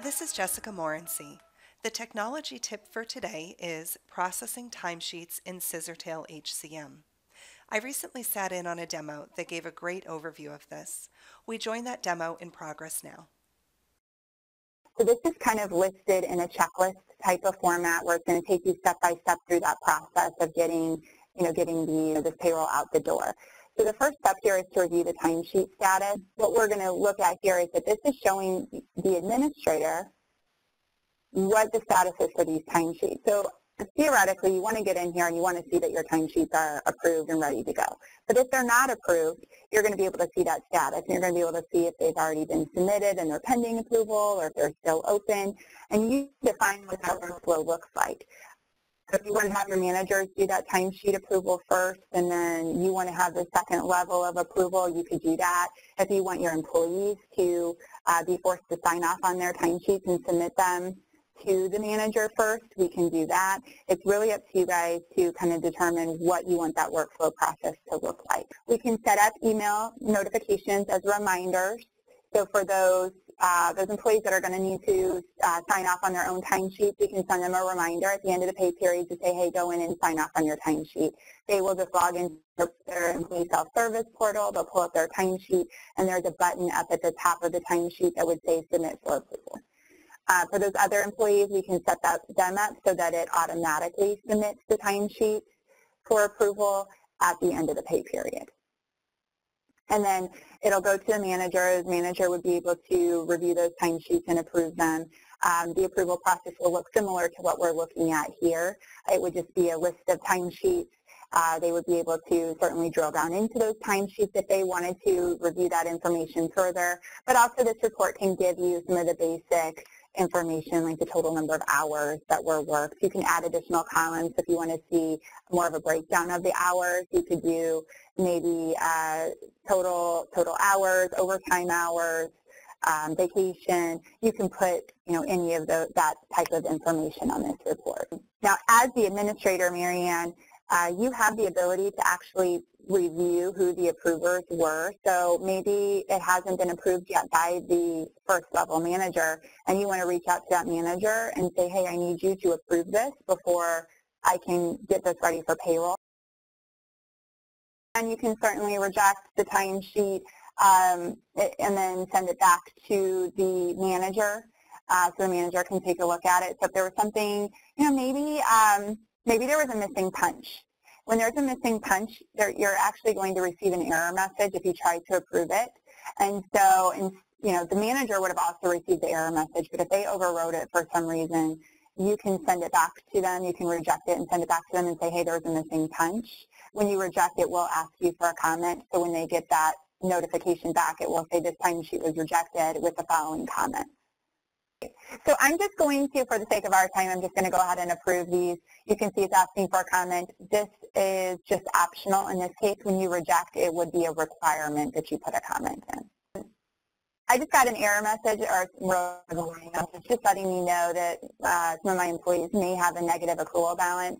This is Jessica Morency. The technology tip for today is processing timesheets in Scissortail HCM. I recently sat in on a demo that gave a great overview of this. We join that demo in progress now. So this is kind of listed in a checklist type of format where it's going to take you step by step through that process of getting this payroll out the door. So the first step here is to review the timesheet status. What we're going to look at here is that this is showing the administrator what the status is for these timesheets. So theoretically, you want to get in here and you want to see that your timesheets are approved and ready to go. But if they're not approved, you're going to be able to see that status, and you're going to be able to see if they've already been submitted and they're pending approval, or if they're still open, and you define what that workflow looks like. So if you want to have your managers do that timesheet approval first, and then you want to have the second level of approval, you could do that. If you want your employees to be forced to sign off on their timesheets and submit them to the manager first, we can do that. It's really up to you guys to kind of determine what you want that workflow process to look like. We can set up email notifications as reminders. So for those employees that are going to need to sign off on their own timesheets, we can send them a reminder at the end of the pay period to say, hey, go in and sign off on your timesheet. They will just log into their employee self-service portal, they'll pull up their timesheet, and there's a button up at the top of the timesheet that would say submit for approval. For those other employees, we can set them up so that it automatically submits the timesheet for approval at the end of the pay period. And then it'll go to the manager. The manager would be able to review those timesheets and approve them. The approval process will look similar to what we're looking at here. It would just be a list of timesheets. They would be able to certainly drill down into those timesheets if they wanted to review that information further. But also this report can give you some of the basic information like the total number of hours that were worked. You can add additional columns if you want to see more of a breakdown of the hours. You could do maybe total hours, overtime hours, vacation. You can put any of that type of information on this report. Now, as the administrator, Marianne, you have the ability to actually review who the approvers were. So maybe it hasn't been approved yet by the first level manager, and you want to reach out to that manager and say, hey, I need you to approve this before I can get this ready for payroll. And you can certainly reject the timesheet and then send it back to the manager so the manager can take a look at it. So if there was something, maybe there was a missing punch. When there's a missing punch, you're actually going to receive an error message if you try to approve it. And so, the manager would have also received the error message, but if they overwrote it for some reason, you can send it back to them. You can reject it and send it back to them and say, hey, there's a missing punch. When you reject it, we'll ask you for a comment. So when they get that notification back, it will say this timesheet was rejected with the following comment. So I'm just going to, for the sake of our time, I'm just going to go ahead and approve these. You can see it's asking for a comment. This is just optional. In this case, when you reject, it would be a requirement that you put a comment in. I just got an error message or a warning message just letting me know that some of my employees may have a negative accrual balance.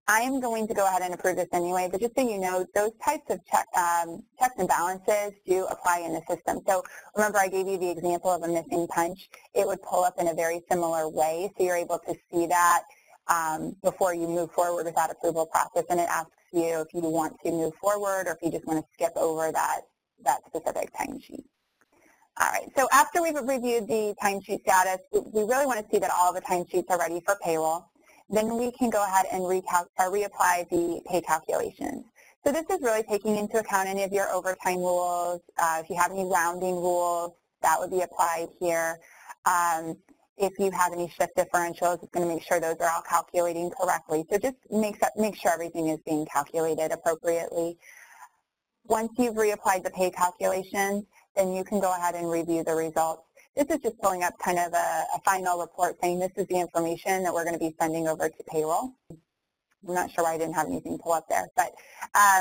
I am going to go ahead and approve this anyway, but just so you know, those types of checks and balances do apply in the system. So remember I gave you the example of a missing punch. It would pull up in a very similar way, so you're able to see that before you move forward with that approval process, and it asks you if you want to move forward or if you just want to skip over that specific timesheet. All right, so after we've reviewed the timesheet status, we really want to see that all the timesheets are ready for payroll. Then we can go ahead and reapply the pay calculations. So this is really taking into account any of your overtime rules. If you have any rounding rules, that would be applied here. If you have any shift differentials, it's going to make sure those are all calculating correctly. So just make sure everything is being calculated appropriately. Once you've reapplied the pay calculations, then you can go ahead and review the results. This is just pulling up kind of a final report saying this is the information that we're going to be sending over to payroll. I'm not sure why I didn't have anything pull up there, but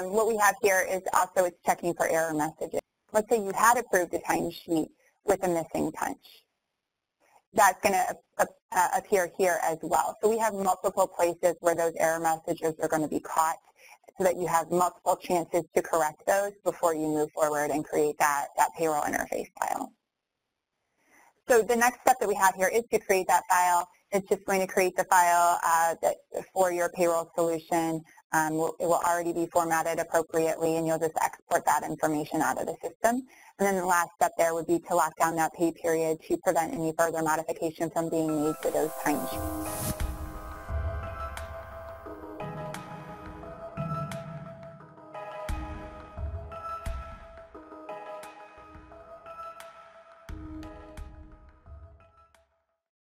what we have here is also it's checking for error messages. Let's say you had approved a timesheet with a missing punch. That's going to appear here as well. So we have multiple places where those error messages are going to be caught so that you have multiple chances to correct those before you move forward and create that payroll interface file. So the next step that we have here is to create that file. It's just going to create the file for your payroll solution. It will already be formatted appropriately, and you'll just export that information out of the system. And then the last step there would be to lock down that pay period to prevent any further modification from being made to those timesheets.